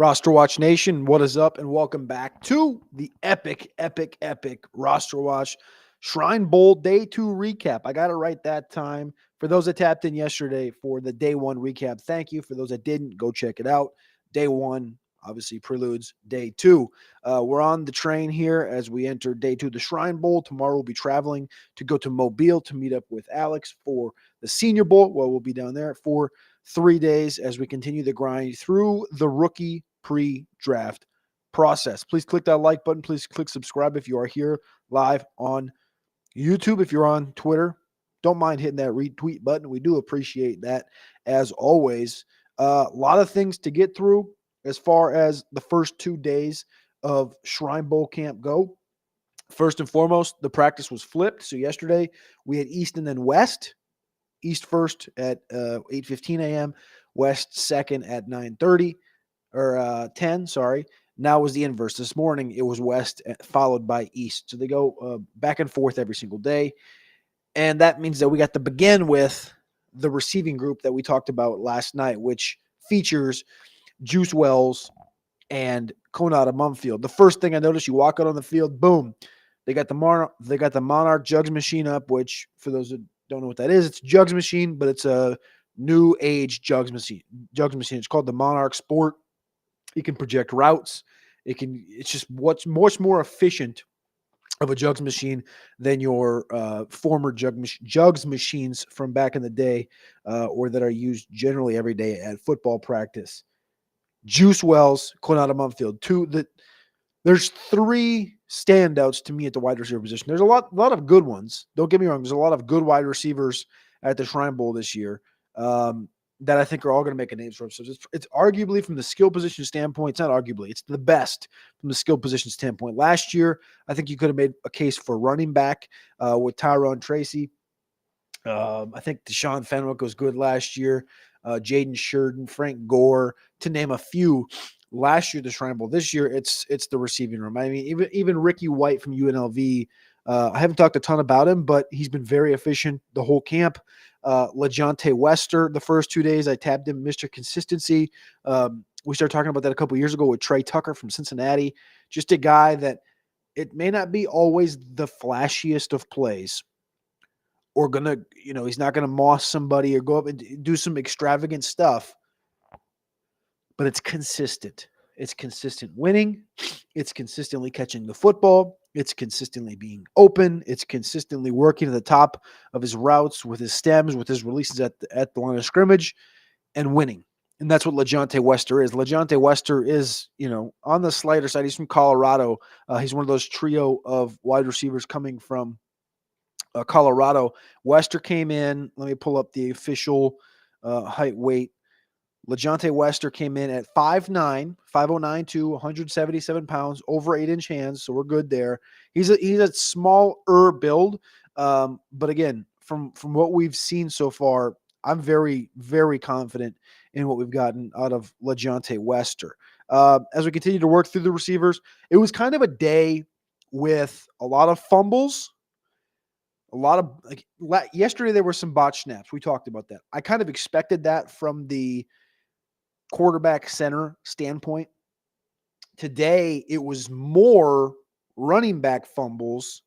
Roster Watch Nation, what is up? And welcome back to the epic Roster Watch Shrine Bowl Day 2 recap. I got it right that time. For those that tapped in yesterday for the Day 1 recap, thank you. For those that didn't, go check it out. Day 1 obviously preludes Day 2. We're on the train here as we enter Day 2 of the Shrine Bowl. Tomorrow we'll be traveling to go to Mobile to meet up with Alex for the Senior Bowl. Well, we'll be down there for 3 days as we continue the grind through the rookie pre-draft process. Please click that like button. Please click subscribe if you are here live on YouTube. If you're on Twitter, don't mind hitting that retweet button. We do appreciate that as always. A lot of things to get through as far as the first 2 days of Shrine Bowl camp go. First and foremost, the practice was flipped. So yesterday we had East and then West. East first at 8:15 a.m., West second at 9:30 or 10. Sorry. Now was the inverse. This morning it was West followed by East. So they go back and forth every single day, and that means that we got to begin with the receiving group that we talked about last night, which features Juice Wells and Konata Mumpfield. The first thing I noticed, you walk out on the field, boom, they got the Monarch Jugs machine up, which for those that don't know what that is, it's a jugs machine, but it's a new age jugs machine. It's called the Monarch Sport. It can project routes. It's just what's much more efficient of a jugs machine than your former jugs machines from back in the day, or that are used generally every day at football practice. Juice Wells, Konata Mumpfield. There's 3 standouts to me at the wide receiver position. There's a lot of good ones. Don't get me wrong. There's a lot of good wide receivers at the Shrine Bowl this year that I think are all going to make a name for themselves. It's arguably from the skill position standpoint. It's not arguably. It's the best from the skill position standpoint. Last year, I think you could have made a case for running back with Tyrone Tracy. I think Deshaun Fenwick was good last year. Jaydon Sheridan, Frank Gore, to name a few. Last year, the Shrine Bowl. This year, it's the receiving room. I mean, even Ricky White from UNLV. I haven't talked a ton about him, but he's been very efficient the whole camp. LeJontay Wester, the first 2 days, I tabbed him, Mr. Consistency. We started talking about that a couple years ago with Trey Tucker from Cincinnati. Just a guy that it may not be always the flashiest of plays, or he's not gonna moss somebody or go up and do some extravagant stuff, but it's consistent. It's consistent winning. It's consistently catching the football. It's consistently being open. It's consistently working at the top of his routes with his stems, with his releases at the line of scrimmage, and winning. And that's what LeJontay Wester is. LeJontay Wester is, on the slighter side. He's from Colorado. He's one of those trio of wide receivers coming from Colorado. Wester came in. Let me pull up the official height weight. LeJontay Wester came in at 5'9", 5'09", 177 pounds, over 8-inch hands, so we're good there. He's a smaller build, but again, from what we've seen so far, I'm very, very confident in what we've gotten out of LeJontay Wester. As we continue to work through the receivers, it was kind of a day with a lot of fumbles. Yesterday there were some botch snaps. We talked about that. I kind of expected that from the quarterback center standpoint. Today, it was more running back fumbles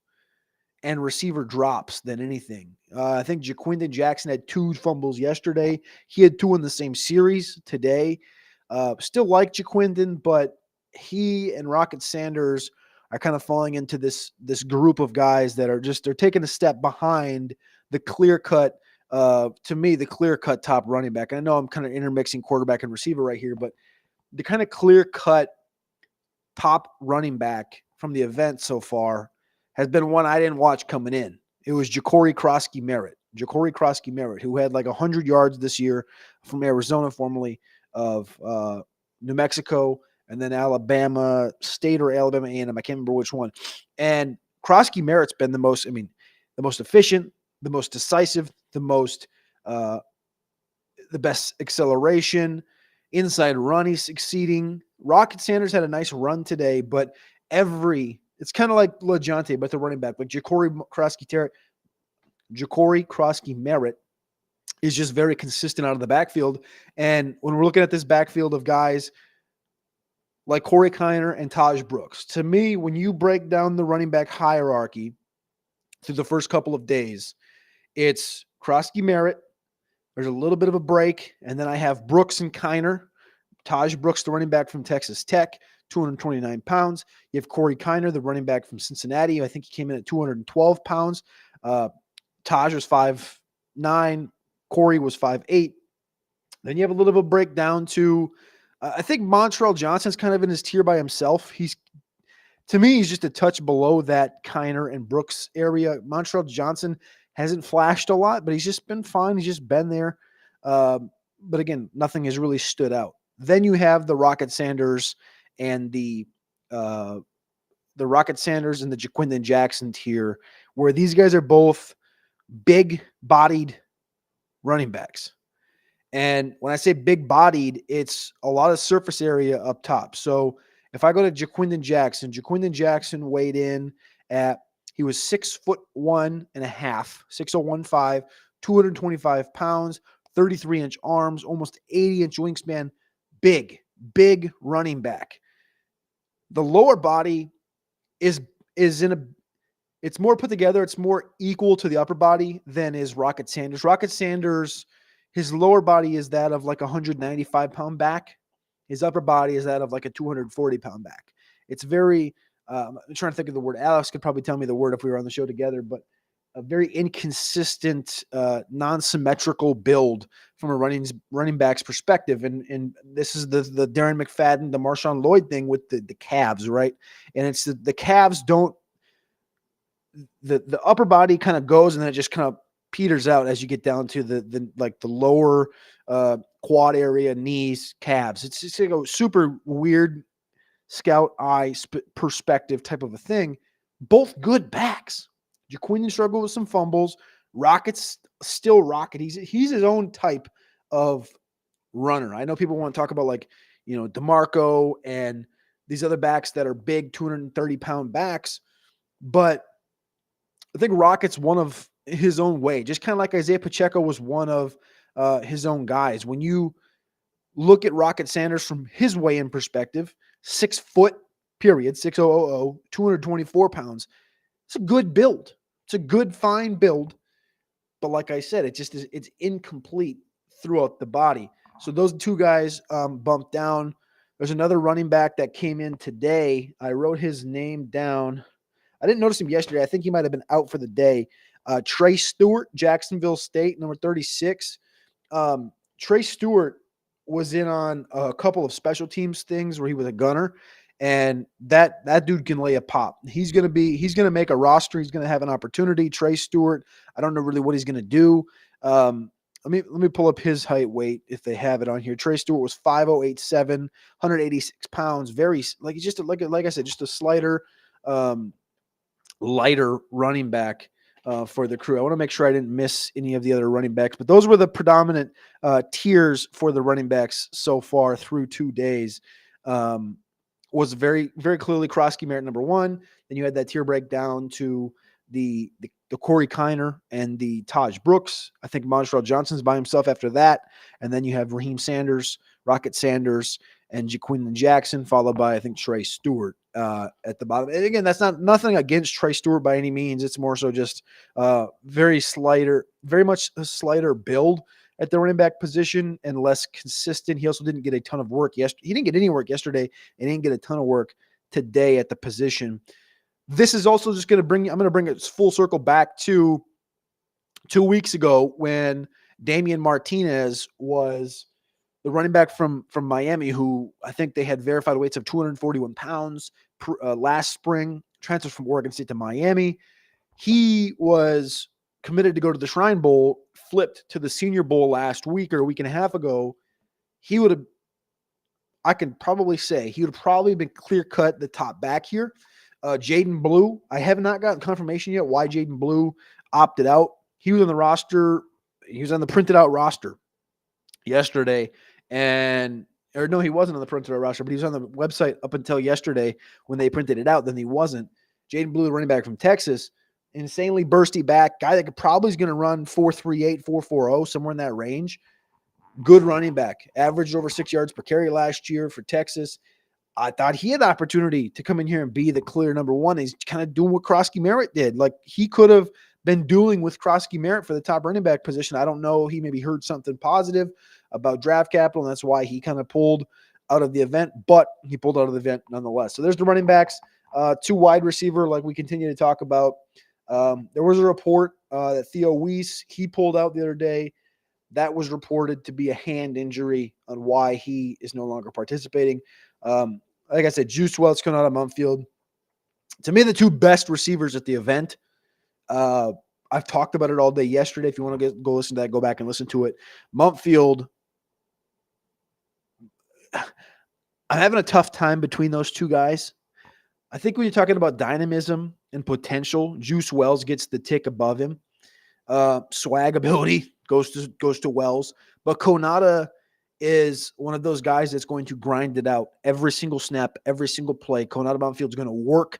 and receiver drops than anything. I think Jaquindon Jackson had 2 fumbles yesterday. He had 2 in the same series today. Still like Jaquindon, but he and Rocket Sanders are kind of falling into this group of guys that they're taking a step behind the clear-cut, to me, the clear-cut top running back. And I know I'm kind of intermixing quarterback and receiver right here, but the kind of clear-cut top running back from the event so far has been one I didn't watch coming in. It was Jacory Croskey-Merritt, who had like 100 yards this year from Arizona, formerly of New Mexico, and then Alabama State or Alabama A&M. I can't remember which one. And Croskey-Merritt's been the most efficient, the most decisive, the best acceleration, inside run. He's succeeding. Rocket Sanders had a nice run today, but it's kind of like LeJontay, but the running back, like Jacory Croskey-Merritt is just very consistent out of the backfield. And when we're looking at this backfield of guys, like Corey Kiner and Taj Brooks. To me, when you break down the running back hierarchy through the first couple of days, it's Croskey-Merritt. There's a little bit of a break, and then I have Brooks and Kiner. Taj Brooks, the running back from Texas Tech, 229 pounds. You have Corey Kiner, the running back from Cincinnati. I think he came in at 212 pounds. Taj was 5'9". Corey was 5'8". Then you have a little bit of a breakdown to, I think Montrell Johnson's kind of in his tier by himself. To me, he's just a touch below that Kiner and Brooks area. Montrell Johnson hasn't flashed a lot, but he's just been fine. He's just been there. But again, nothing has really stood out. Then you have the Rocket Sanders and the Rocket Sanders and the Jaquindon Jackson tier, where these guys are both big-bodied running backs. And when I say big-bodied, it's a lot of surface area up top. So if I go to Jaquindon Jackson weighed in at, he was 6'1.5", 6'015", 225 pounds, 33-inch arms, almost 80-inch wingspan, big running back. The lower body is it's more put together. It's more equal to the upper body than is Rocket Sanders. Rocket Sanders, his lower body is that of like a 195-pound back. His upper body is that of like a 240-pound back. It's very, I'm trying to think of the word. Alex could probably tell me the word if we were on the show together, but a very inconsistent, non-symmetrical build from a running back's perspective. And this is the Darren McFadden, the Marshawn Lloyd thing with the calves, right? And it's the calves don't, the upper body kind of goes and then it just kind of peters out as you get down to the lower quad area, knees, calves. It's just like a super weird scout eye perspective type of a thing. Both good backs. Jaquindon struggled with some fumbles. Rocket's still Rocket. He's his own type of runner. I know people want to talk about DeMarco and these other backs that are big 230-pound backs, but I think Rocket's one of his own way, just kind of like Isaiah Pacheco was one of his own guys. When you look at Rocket Sanders from his way in perspective, 6 foot, period, 6'000", 224 pounds. It's a good build. It's a good, fine build. But like I said, it's incomplete throughout the body. So those two guys bumped down. There's another running back that came in today. I wrote his name down. I didn't notice him yesterday. I think he might have been out for the day. Trey Stewart, Jacksonville State, number 36. Trey Stewart was in on a couple of special teams things where he was a gunner, and that dude can lay a pop. He's gonna make a roster. He's gonna have an opportunity. Trey Stewart, I don't know really what he's gonna do. Let me pull up his height weight if they have it on here. Trey Stewart was 5'0", 186 pounds. Very he's just like I said, just a slighter, lighter running back for the Crew. I want to make sure I didn't miss any of the other running backs, but those were the predominant tiers for the running backs so far through 2 days. Was very, very clearly Croskey-Merritt number one. Then you had that tier breakdown to the Corey Kiner and the Taj Brooks. I think Montrell Johnson's by himself after that. And then you have Raheem Sanders, Rocket Sanders, and Jaquindon Jackson, followed by, I think, Trey Stewart at the bottom. And again, that's nothing against Trey Stewart by any means. It's more so just very much a slighter build at the running back position and less consistent. He also didn't get a ton of work yesterday. He didn't get any work yesterday and didn't get a ton of work today at the position. This is also just going to I'm going to bring it full circle back to 2 weeks ago when Damien Martinez was the running back from Miami, who I think they had verified weights of 241 pounds last spring, transferred from Oregon State to Miami. He was committed to go to the Shrine Bowl, flipped to the Senior Bowl last week or a week and a half ago. I can probably say he would have probably been clear-cut the top back here. Jaydon Blue, I have not gotten confirmation yet why Jaydon Blue opted out. He was on the roster. He was on the printed out roster yesterday. He wasn't on the printed out roster, but he was on the website up until yesterday when they printed it out. Then he wasn't. Jaydon Blue, the running back from Texas, insanely bursty back, guy that probably is going to run 4.38, 4.40, somewhere in that range. Good running back, averaged over 6 yards per carry last year for Texas. I thought he had the opportunity to come in here and be the clear number one. He's kind of doing what Croskey-Merritt did. Like, he could have been dueling with Croskey-Merritt for the top running back position. I don't know. He maybe heard something positive about draft capital, and that's why he kind of pulled out of the event, but he pulled out of the event nonetheless. So there's the running backs. 2 wide receiver, like we continue to talk about. There was a report that Theo Weiss, he pulled out the other day. That was reported to be a hand injury on why he is no longer participating. Like I said, Juice Wells coming out of Mumpfield. To me, the 2 best receivers at the event. I've talked about it all day yesterday. If you want to go listen to that, go back and listen to it. Mumpfield, I'm having a tough time between those 2 guys. I think when you're talking about dynamism and potential, Juice Wells gets the tick above him. Swag ability goes to Wells, but Konata is one of those guys that's going to grind it out every single snap, every single play. Konata Mumpfield's going to work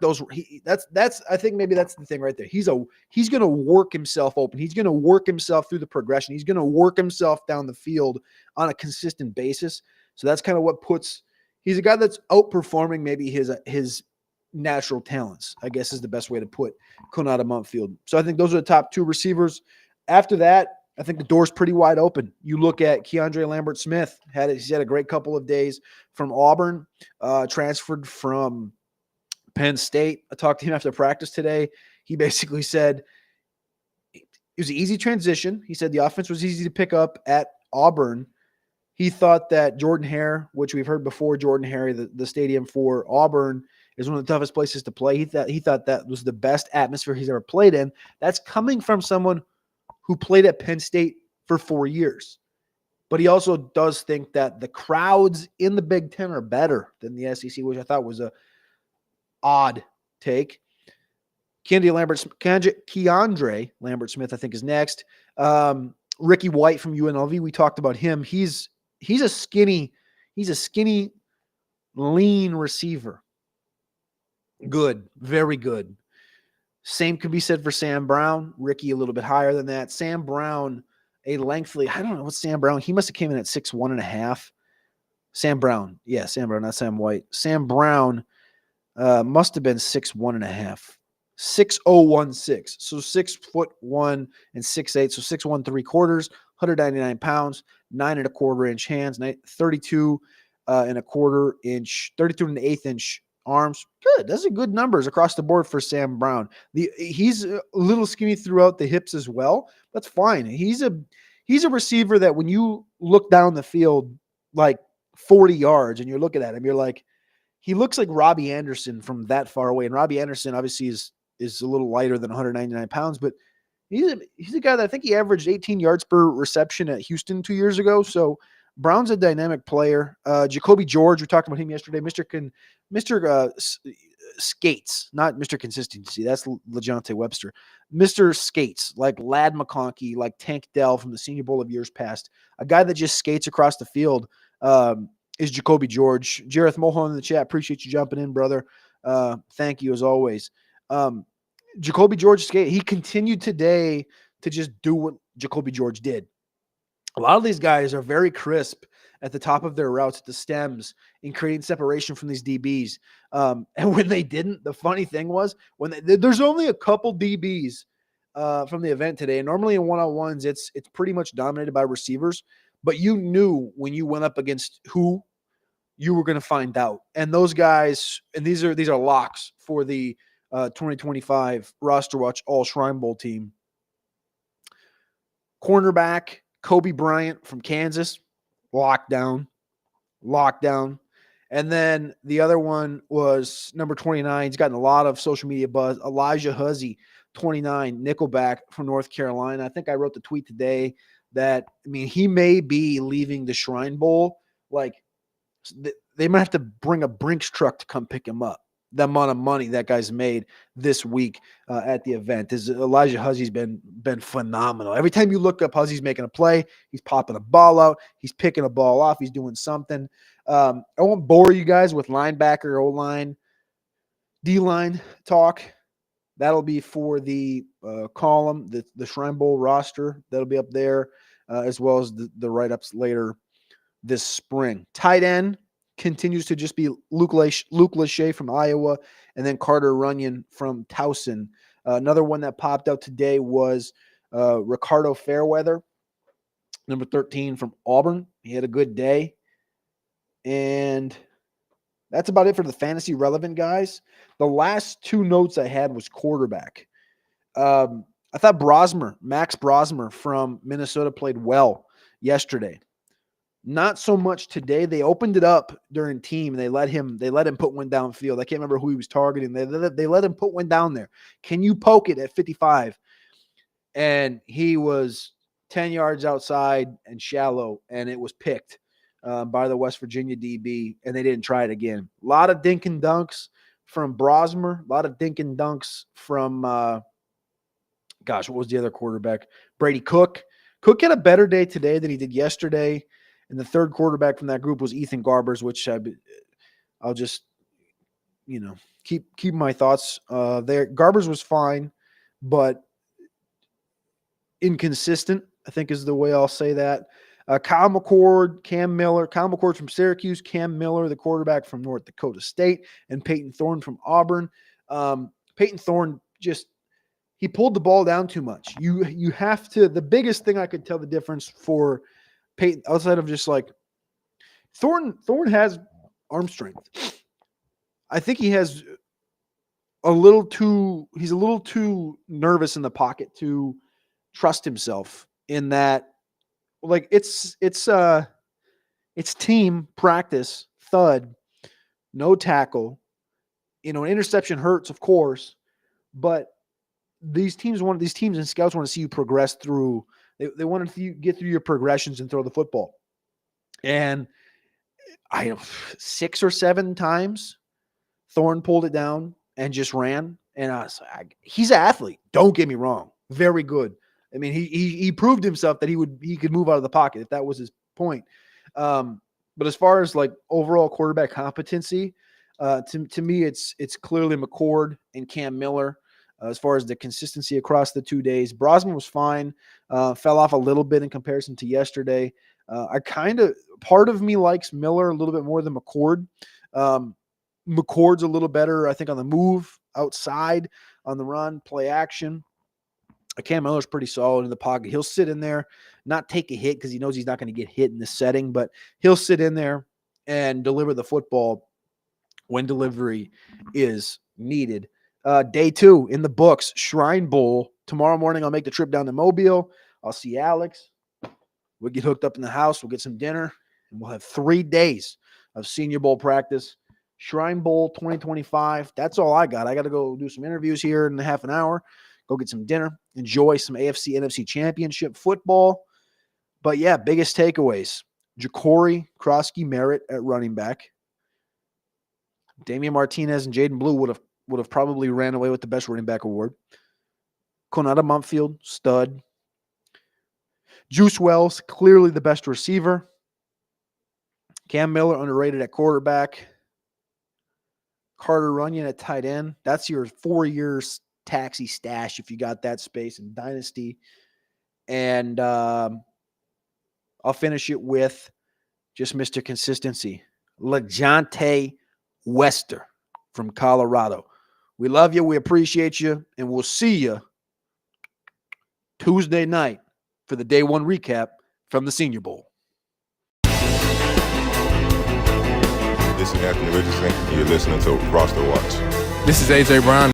those. That's I think maybe that's the thing right there. He's going to work himself open. He's going to work himself through the progression. He's going to work himself down the field on a consistent basis. So that's kind of what puts. He's a guy that's outperforming maybe his natural talents, I guess is the best way to put Konata Mumpfield. So I think those are the top 2 receivers. After that, I think the door's pretty wide open. You look at KeAndre Lambert-Smith. He's had a great couple of days from Auburn, transferred from Penn State. I talked to him after practice today. He basically said it was an easy transition. He said the offense was easy to pick up at Auburn. He thought that Jordan Hare, which we've heard before, Jordan Hare, the stadium for Auburn, is one of the toughest places to play. He thought that was the best atmosphere he's ever played in. That's coming from someone who played at Penn State for 4 years. But he also does think that the crowds in the Big Ten are better than the SEC, which I thought was a odd take. KeAndre Lambert-Smith, I think, is next. Ricky White from UNLV, we talked about him. He's a skinny, lean receiver. Good, very good. Same can be said for Sam Brown. Ricky a little bit higher than that. Sam Brown, I don't know what Sam Brown, he must have came in at 6'1.5". Sam Brown, not Sam White. Sam Brown must have been 6'1.5". 6'016". So 6'1" and 6'8". So 6'1" 3/4, 199 pounds, 9 1/4 inch hands, 32 1/8 inch arms. Good. Those are good numbers across the board for Sam Brown. He's a little skinny throughout the hips as well. That's fine. He's a receiver that when you look down the field like 40 yards and you're looking at him, you're like, he looks like Robbie Anderson from that far away. And Robbie Anderson obviously is a little lighter than 199 pounds, but he's a guy that I think he averaged 18 yards per reception at Houston 2 years ago. So Brown's a dynamic player. Jacoby George, we talked about him yesterday. Mr. Skates, not Mr. Consistency. That's LeJounte Webster. Mr. Skates, like Ladd McConkey, like Tank Dell from the Senior Bowl of years past. A guy that just skates across the field is Jacoby George. Jareth Mulholland in the chat. Appreciate you jumping in, brother. Thank you as always. Jacoby George skate. He continued today to just do what Jacoby George did. A lot of these guys are very crisp at the top of their routes, at the stems, in creating separation from these DBs. And when they didn't, the funny thing was there's only a couple DBs from the event today. And normally in one-on-ones, it's pretty much dominated by receivers. But you knew when you went up against who you were going to find out. And those guys, and these are locks for the 2025 RosterWatch All Shrine Bowl team. Cornerback Kobe Bryant from Kansas, lockdown. And then the other one was number 29. He's gotten a lot of social media buzz. Elijah Huzzy, 29, nickelback from North Carolina. I think I wrote the tweet today that, he may be leaving the Shrine Bowl. Like, they might have to bring a Brinks truck to come pick him up. The amount of money that guy's made this week at the event is Elijah Huzzy's been phenomenal. Every time you look up, Huzzy's making a play. He's popping a ball out. He's picking a ball off. He's doing something. I won't bore you guys with linebacker, O-line, D-line talk. That'll be for the column, the Shrine Bowl roster. That'll be up there, as well as the write-ups later this spring. Tight end, continues to just be Luke Lachey from Iowa, and then Carter Runyon from Towson. Another one that popped out today was Ricardo Fairweather, number 13 from Auburn. He had a good day. And that's about it for the fantasy relevant guys. The last two notes I had was quarterback. I thought Max Brosmer from Minnesota played well yesterday. Not so much today. They opened it up during team and they let him put one downfield. I can't remember who he was targeting. They let him put one down there. Can you poke it at 55? And he was 10 yards outside and shallow, and it was picked by the West Virginia DB, and they didn't try it again. A lot of dink and dunks from Brosmer. A lot of dink and dunks from, what was the other quarterback? Brady Cook. Cook had a better day today than he did yesterday. And the third quarterback from that group was Ethan Garbers, which I'll just, keep my thoughts there. Garbers was fine, but inconsistent, I think is the way I'll say that. Kyle McCord, Cam Miller. Kyle McCord from Syracuse, Cam Miller, the quarterback from North Dakota State, and Peyton Thorne from Auburn. Peyton Thorne he pulled the ball down too much. You have to – the biggest thing I could tell the difference for – Peyton, outside of just like Thorne has arm strength. I think he's a little too nervous in the pocket to trust himself in that. Like it's team practice, thud, no tackle. An interception hurts, of course, but these teams and scouts want to see you progress through. They wanted to get through your progressions and throw the football. And 6 or 7 times, Thorne pulled it down and just ran. And he's an athlete. Don't get me wrong. Very good. I mean, he proved himself that he could move out of the pocket if that was his point. But as far as like overall quarterback competency, to me, it's clearly McCord and Cam Miller. As far as the consistency across the 2 days, Brosman was fine. Fell off a little bit in comparison to yesterday. Part of me likes Miller a little bit more than McCord. McCord's a little better, I think, on the move, outside, on the run, play action. Cam Miller's pretty solid in the pocket. He'll sit in there, not take a hit because he knows he's not going to get hit in this setting, but he'll sit in there and deliver the football when delivery is needed. Day 2 in the books, Shrine Bowl. Tomorrow morning, I'll make the trip down to Mobile. I'll see Alex. We'll get hooked up in the house. We'll get some dinner, and we'll have 3 days of Senior Bowl practice. Shrine Bowl 2025. That's all I got. I got to go do some interviews here in half an hour, go get some dinner, enjoy some AFC, NFC Championship football. But, yeah, biggest takeaways. Jacory, Croskey-Merritt at running back. Damien Martinez and Jaydon Blue would have probably ran away with the best running back award. Konata Mumpfield, stud. Juice Wells, clearly the best receiver. Cam Miller, underrated at quarterback. Carter Runyon at tight end. That's your 4 years taxi stash if you got that space in Dynasty. And I'll finish it with just Mr. Consistency. LeJontay Wester from Colorado. We love you. We appreciate you. And we'll see you Tuesday night for the Day 1 recap from the Senior Bowl. This is Anthony Richardson, and you're listening to RosterWatch. This is AJ Brown.